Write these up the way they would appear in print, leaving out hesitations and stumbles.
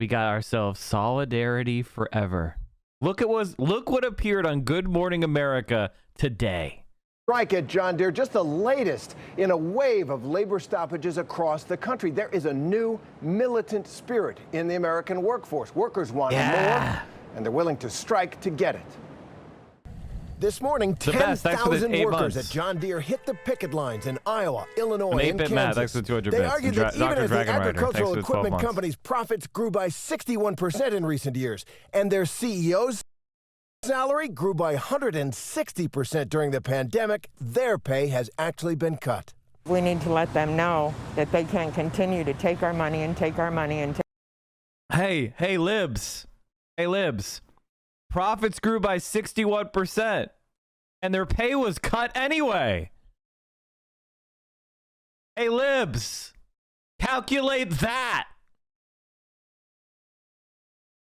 We got ourselves solidarity forever. Look what appeared on Good Morning America today. Strike at John Deere, just the latest in a wave of labor stoppages across the country. There is a new militant spirit in the American workforce. Workers want more, and they're willing to strike to get it. This morning, 10,000 workers at John Deere hit the picket lines in Iowa, Illinois, and Kansas. They argued that even as the agricultural equipment companies' profits grew by 61% in recent years, and their CEOs' salary grew by 160% during the pandemic, their pay has actually been cut. We need to let them know that they can't continue to take our money and take our money and take. Hey, libs. Profits grew by 61%, and their pay was cut anyway. Hey, libs, calculate that.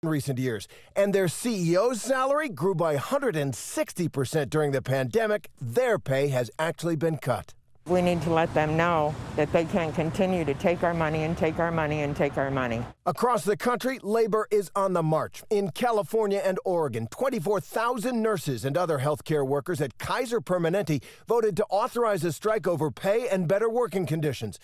In recent years, and their CEO's salary grew by 160% during the pandemic, their pay has actually been cut. We need to let them know that they can't continue to take our money and take our money and take our money. Across the country, labor is on the march. In California and Oregon, 24,000 nurses and other healthcare workers at Kaiser Permanente voted to authorize a strike over pay and better working conditions.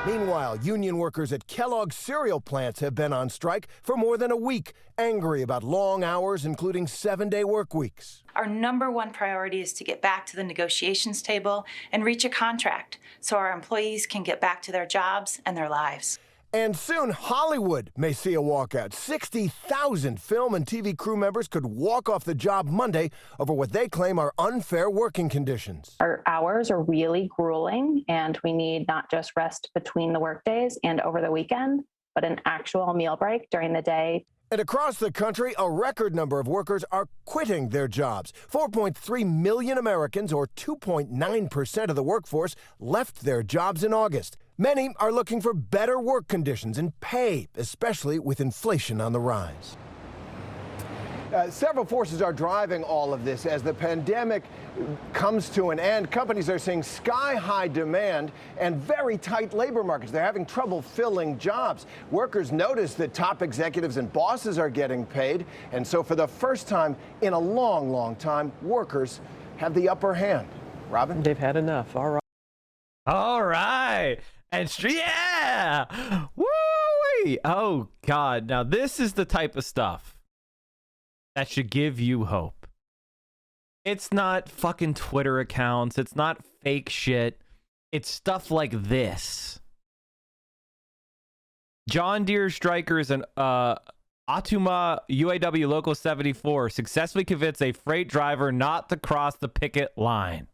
Meanwhile, union workers at Kellogg cereal plants have been on strike for more than a week, angry about long hours, including 7-day work weeks. Our number one priority is to get back to the negotiations table and reach a contract so our employees can get back to their jobs and their lives. And soon, Hollywood may see a walkout. 60,000 film and TV crew members could walk off the job Monday over what they claim are unfair working conditions. Our hours are really grueling, and we need not just rest between the workdays and over the weekend, but an actual meal break during the day. And across the country, a record number of workers are quitting their jobs. 4.3 million Americans, or 2.9% of the workforce, left their jobs in August. Many are looking for better work conditions and pay, especially with inflation on the rise. Several forces are driving all of this. As the pandemic comes to an end, companies are seeing sky-high demand and very tight labor markets. They're having trouble filling jobs. Workers notice that top executives and bosses are getting paid, and so for the first time in a long, long time, workers have the upper hand. Robin? They've had enough. All right. All right. And yeah. Woo-wee. Oh, God. Now, this is the type of stuff that should give you hope. It's not fucking Twitter accounts. It's not fake shit. It's stuff like this. John Deere strikers and Atuma UAW Local 74 successfully convinced a freight driver not to cross the picket line.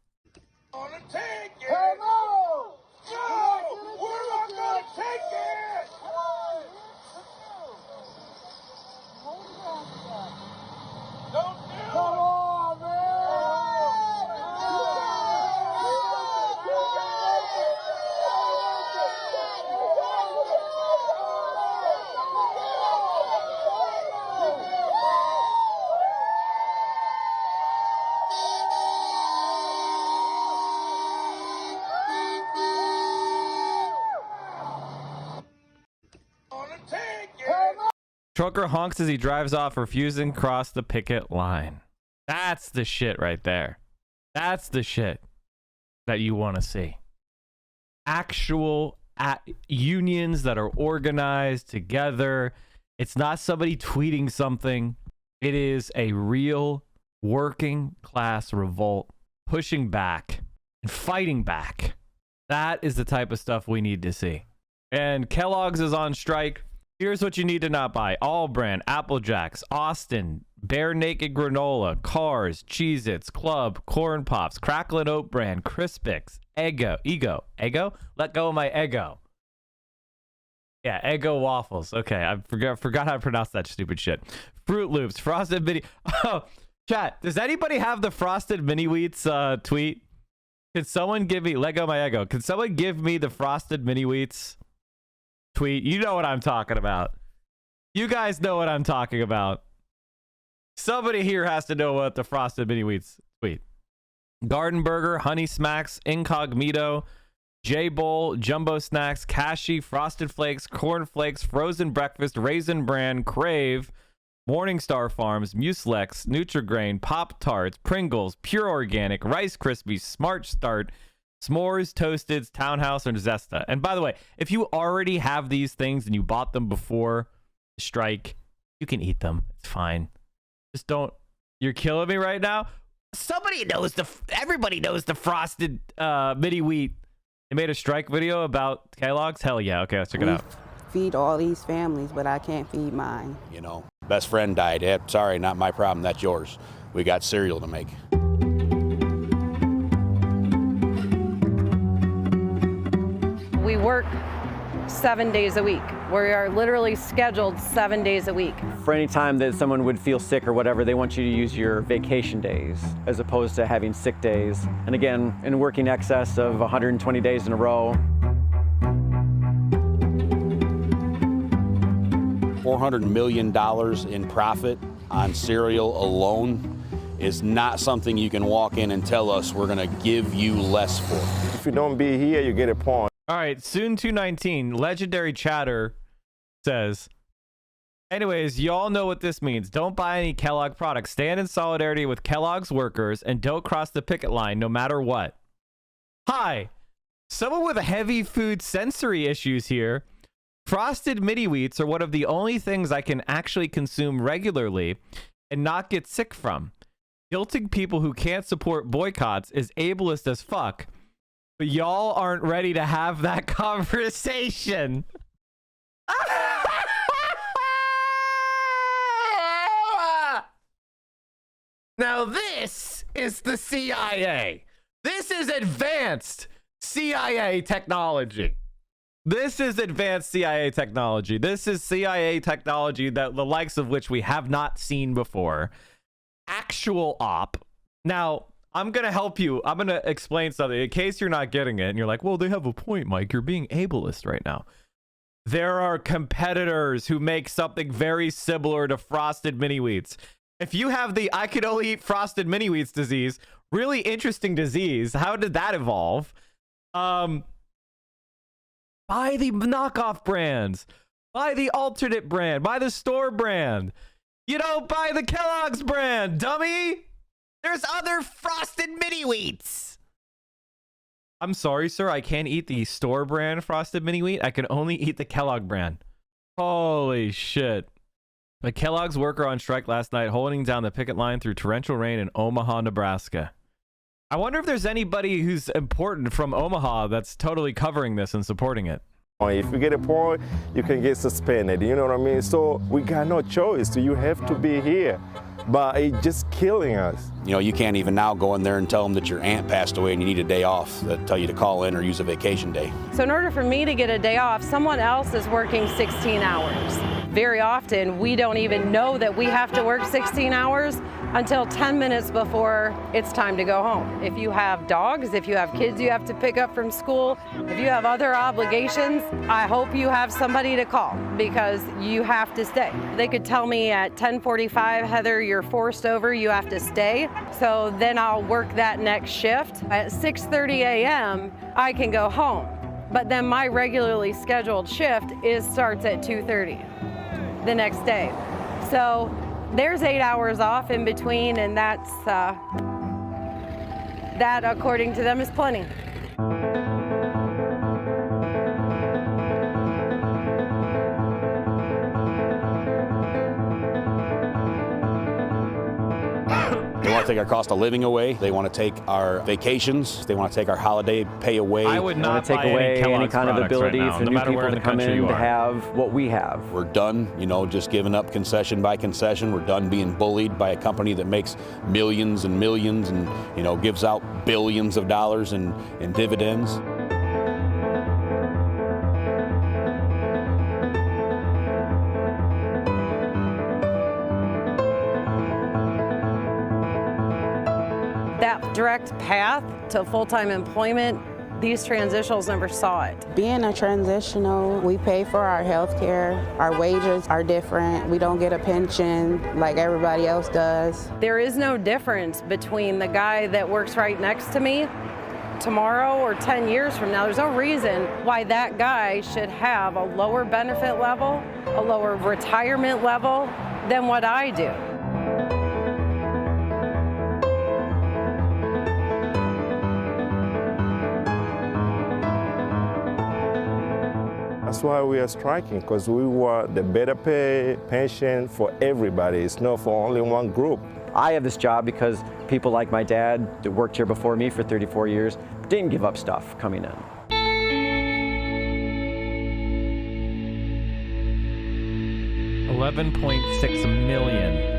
Trucker honks as he drives off, refusing to cross the picket line. That's the shit right there. That's the shit that you want to see. Actual unions that are organized together. It's not somebody tweeting something. It is a real working class revolt, pushing back and fighting back. That is the type of stuff we need to see. And Kellogg's is on strike. Here's what you need to not buy. All brand, Apple Jacks, Austin, Bare Naked Granola, Cars, Cheez-Its, Club, Corn Pops, Cracklin' Oat Brand, Crispix, Eggo? Let go of my Eggo. Yeah, Eggo waffles. Okay, I forgot how to pronounce that stupid shit. Fruit Loops, Frosted Mini. Oh, chat, does anybody have the Frosted Mini Wheats tweet? Can someone give me, let go of my Eggo. Can someone give me the Frosted Mini Wheats tweet? You know what I'm talking about. You guys know what I'm talking about. Somebody here has to know what the Frosted Mini Wheats tweet. Garden Burger, Honey Smacks, Incognito, J-Bowl, Jumbo Snacks, Kashi, Frosted Flakes, Corn Flakes, Frozen Breakfast, Raisin Bran, Crave, Morningstar Farms, Mucilex, Nutri-Grain, Pop-Tarts, Pringles, Pure Organic, Rice Krispies, Smart Start, S'mores, Toasteds, Townhouse, and Zesta. And by the way, if you already have these things and you bought them before the strike, you can eat them. It's fine. Just don't. You're killing me right now. Everybody knows the frosted mini wheat. They made a strike video about Kellogg's. Hell yeah. Okay, let's check it out. Feed all these families, but I can't feed mine. You know, best friend died. Sorry, not my problem. That's yours. We got cereal to make. We work 7 days a week. We are literally scheduled 7 days a week. For any time that someone would feel sick or whatever, they want you to use your vacation days as opposed to having sick days. And again, in working excess of 120 days in a row. $400 million in profit on cereal alone is not something you can walk in and tell us we're going to give you less for. If you don't be here, you get a point. All right, soon 219, legendary chatter says, anyways, y'all know what this means. Don't buy any Kellogg products. Stand in solidarity with Kellogg's workers and don't cross the picket line no matter what. Hi, someone with heavy food sensory issues here. Frosted mini wheats are one of the only things I can actually consume regularly and not get sick from. Guilting people who can't support boycotts is ableist as fuck. But y'all aren't ready to have that conversation. Now this is the CIA. This is advanced CIA technology. This is advanced CIA technology. This is CIA technology that the likes of which we have not seen before. Actual op. Now, I'm going to help you. I'm going to explain something in case you're not getting it. And you're like, well, they have a point, Mike. You're being ableist right now. There are competitors who make something very similar to frosted mini wheats. If you have the I could only eat frosted mini wheats disease, really interesting disease. How did that evolve? Buy the knockoff brands. Buy the alternate brand. Buy the store brand. You don't buy the Kellogg's brand, dummy. There's other frosted mini wheats. I'm sorry, sir. I can't eat the store brand frosted mini wheat. I can only eat the Kellogg brand. Holy shit. A Kellogg's worker on strike last night holding down the picket line through torrential rain in Omaha, Nebraska. I wonder if there's anybody who's important from Omaha that's totally covering this and supporting it. If you get a point, you can get suspended. You know what I mean? So we got no choice. So you have to be here. But it's just killing us. You know, you can't even now go in there and tell them that your aunt passed away and you need a day off. They'll tell you to call in or use a vacation day. So in order for me to get a day off, someone else is working 16 hours. Very often, we don't even know that we have to work 16 hours until 10 minutes before it's time to go home. If you have dogs, if you have kids you have to pick up from school, if you have other obligations, I hope you have somebody to call because you have to stay. They could tell me at 10:45, Heather, you're forced over, you have to stay. So then I'll work that next shift. At 6:30 a.m., I can go home. But then my regularly scheduled shift starts at 2:30 the next day. So there's 8 hours off in between, and that according to them is plenty. They want to take our cost of living away. They want to take our vacations. They want to take our holiday pay away. I would not take away any kind of ability for new people to come in to have what we have. We're done, just giving up concession by concession. We're done being bullied by a company that makes millions and millions and, gives out billions of dollars in dividends. That direct path to full-time employment, these transitionals never saw it. Being a transitional, we pay for our health care. Our wages are different. We don't get a pension like everybody else does. There is no difference between the guy that works right next to me tomorrow or 10 years from now. There's no reason why that guy should have a lower benefit level, a lower retirement level than what I do. That's why we are striking, because we want the better pay, pension for everybody. It's not for only one group. I have this job because people like my dad that worked here before me for 34 years didn't give up stuff coming in. $11.6 million.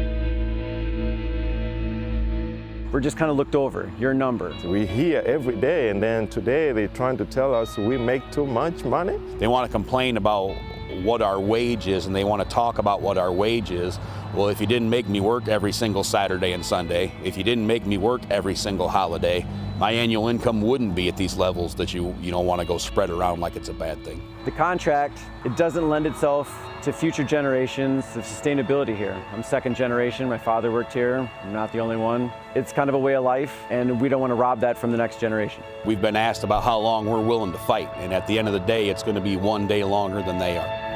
We're just kind of looked over, your number. We hear every day, and then today they're trying to tell us we make too much money. They want to complain about what our wage is, and they want to talk about what our wage is. Well, if you didn't make me work every single Saturday and Sunday, if you didn't make me work every single holiday, my annual income wouldn't be at these levels that you don't want to go spread around like it's a bad thing. The contract, it doesn't lend itself to future generations of sustainability here. I'm second generation, my father worked here, I'm not the only one. It's kind of a way of life, and we don't want to rob that from the next generation. We've been asked about how long we're willing to fight, and at the end of the day, it's going to be one day longer than they are.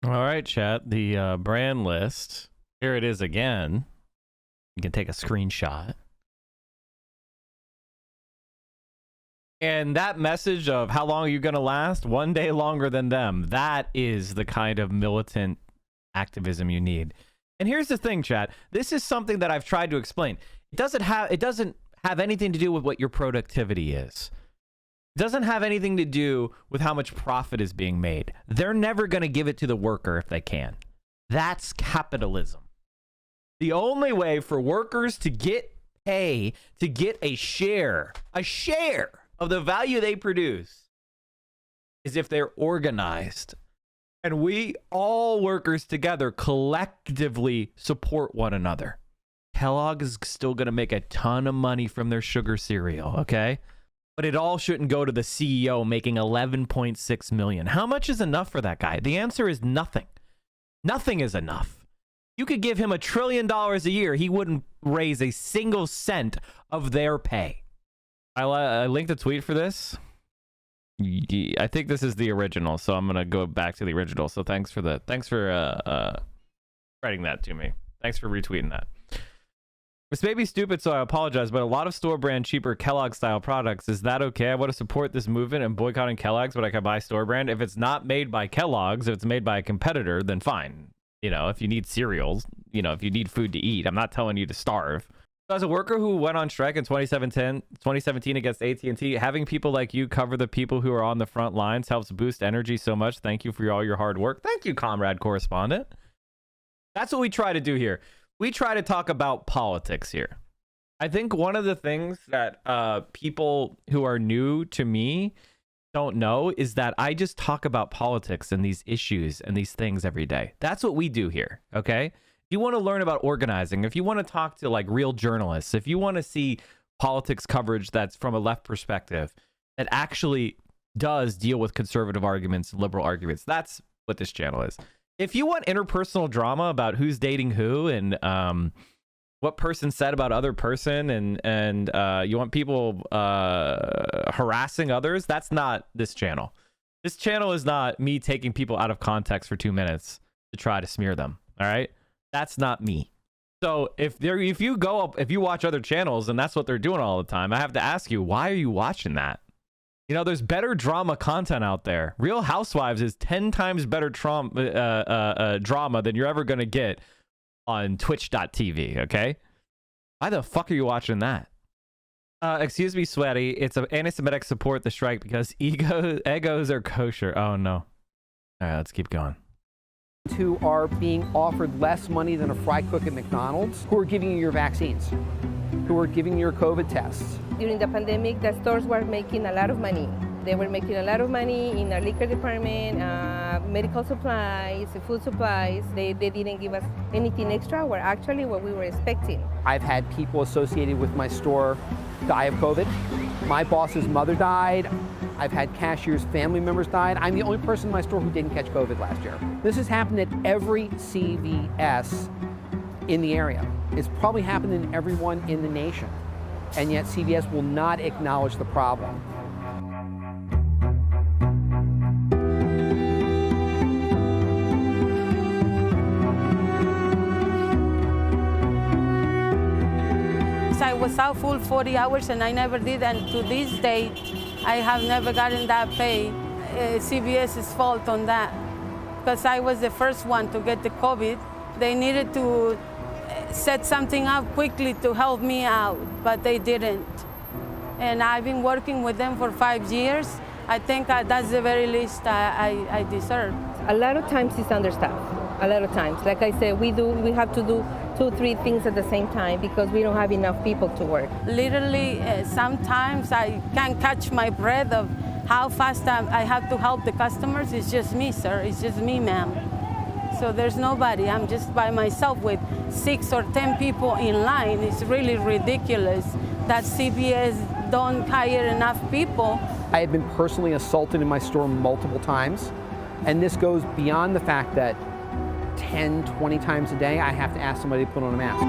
All right, chat, the brand list. Here it is again. You can take a screenshot. And that message of how long are you going to last? One day longer than them. That is the kind of militant activism you need. And here's the thing, chat. This is something that I've tried to explain. It doesn't have anything to do with what your productivity is. It doesn't have anything to do with how much profit is being made. They're never going to give it to the worker if they can. That's capitalism. The only way for workers to get pay, to get a share of the value they produce, is if they're organized. And we, all workers together, collectively support one another. Kellogg is still going to make a ton of money from their sugar cereal, okay? But it all shouldn't go to the CEO making $11.6 million. How much is enough for that guy? The answer is nothing. Nothing is enough. You could give him $1 trillion a year. He wouldn't raise a single cent of their pay. I linked a tweet for this. I think this is the original, so I'm going to go back to the original. So thanks for writing that to me. Thanks for retweeting that. This may be stupid, so I apologize, but a lot of store brand cheaper Kellogg style products. Is that okay? I want to support this movement and boycotting Kellogg's, but I can buy store brand. If it's not made by Kellogg's, if it's made by a competitor, then fine. You know, if you need cereals, if you need food to eat, I'm not telling you to starve. So as a worker who went on strike in 2017 against AT&T, having people like you cover the people who are on the front lines helps boost energy so much. Thank you for all your hard work. Thank you, comrade correspondent. That's what we try to do here. We try to talk about politics here. I think one of the things that people who are new to me don't know is that I just talk about politics and these issues and these things every day. That's what we do here, okay? If you want to learn about organizing, if you want to talk to like real journalists, if you want to see politics coverage that's from a left perspective, that actually does deal with conservative arguments, liberal arguments, that's what this channel is. If you want interpersonal drama about who's dating who and what person said about other person and you want people harassing others, that's not this channel. This channel is not me taking people out of context for 2 minutes to try to smear them. All right, that's not me. So if you watch other channels and that's what they're doing all the time, I have to ask you, why are you watching that? There's better drama content out there. Real Housewives is 10 times better drama than you're ever going to get on twitch.tv, okay? Why the fuck are you watching that? Excuse me, Sweaty. It's an anti-Semitic support the strike because egos are kosher. Oh, no. All right, let's keep going. Who are being offered less money than a fry cook at McDonald's, who are giving you your vaccines, who are giving you your COVID tests. During the pandemic, the stores were making a lot of money. They were making a lot of money in our liquor department, medical supplies, food supplies. They didn't give us anything extra, or actually what we were expecting. I've had people associated with my store die of COVID. My boss's mother died. I've had cashiers' family members died. I'm the only person in my store who didn't catch COVID last year. This has happened at every CVS in the area. It's probably happening to everyone in the nation, and yet CVS will not acknowledge the problem. I was out full 40 hours and I never did, and to this day I have never gotten that pay. CVS's fault on that, because I was the first one to get the COVID. They needed to set something up quickly to help me out, but they didn't. And I've been working with them for 5 years. I think that's the very least I deserve. A lot of times it's understaffed. A lot of times, like I said, we have to do 2, 3 things at the same time because we don't have enough people to work. Literally, sometimes I can't catch my breath of how fast I have to help the customers. It's just me, sir. It's just me, ma'am. So there's nobody. I'm just by myself with 6 or 10 people in line. It's really ridiculous that CVS don't hire enough people. I have been personally assaulted in my store multiple times, and this goes beyond the fact that 10, 20 times a day I have to ask somebody to put on a mask.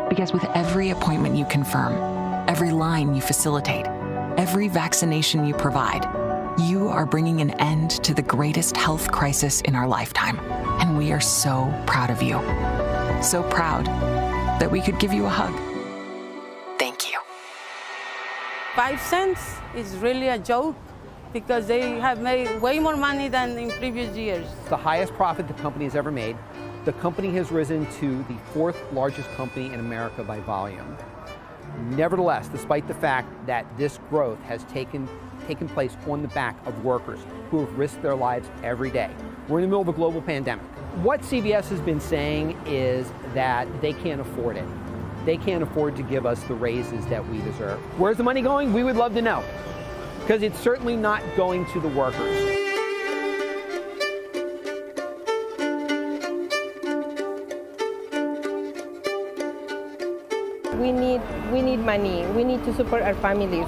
Because with every appointment you confirm, every line you facilitate, every vaccination you provide, you are bringing an end to the greatest health crisis in our lifetime. And we are so proud of you. So proud that we could give you a hug. Thank you. 5 cents is really a joke because they have made way more money than in previous years. The highest profit the company has ever made. The company has risen to the 4th largest company in America by volume. Nevertheless, despite the fact that this growth has taken place on the back of workers who have risked their lives every day. We're in the middle of a global pandemic. What CVS has been saying is that they can't afford it. They can't afford to give us the raises that we deserve. Where's the money going? We would love to know, because it's certainly not going to the workers. We need money. We need to support our families.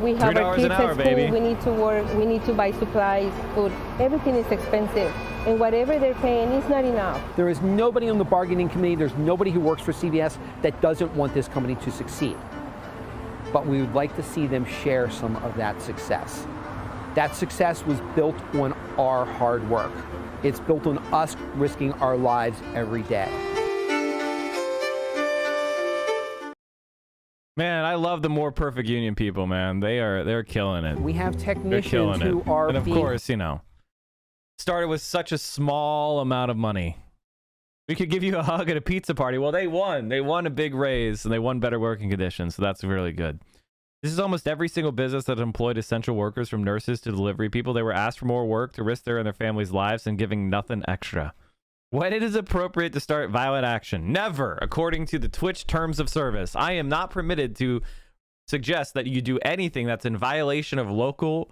We have our kids at school. Baby. We need to work. We need to buy supplies, food. Everything is expensive, and whatever they're paying is not enough. There is nobody on the bargaining committee. There's nobody who works for CVS that doesn't want this company to succeed. But we would like to see them share some of that success. That success was built on our hard work. It's built on us risking our lives every day. Man, I love the More Perfect Union people, man. They're killing it. We have technicians who are and of course, you know, started with such a small amount of money. We could give you a hug at a pizza party. Well, they won. They won a big raise, and they won better working conditions, so that's really good. This is almost every single business that employed essential workers, from nurses to delivery people. They were asked for more work to risk their and their families' lives and giving nothing extra. When it is appropriate to start violent action? Never, according to the Twitch terms of service. I am not permitted to suggest that you do anything that's in violation of local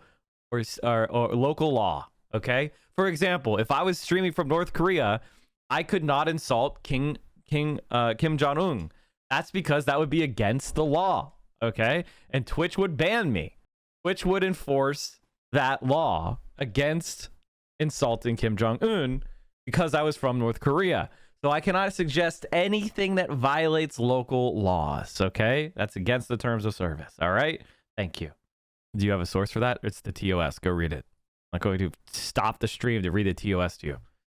or local law. Okay? For example, if I was streaming from North Korea, I could not insult Kim Jong-un. That's because that would be against the law. Okay? And Twitch would ban me. Twitch would enforce that law against insulting Kim Jong-un, because I was from North Korea. So I cannot suggest anything that violates local laws, okay? That's against the terms of service, all right? Thank you. Do you have a source for that? It's the TOS. Go read it. I'm not going to stop the stream to read the TOS to you.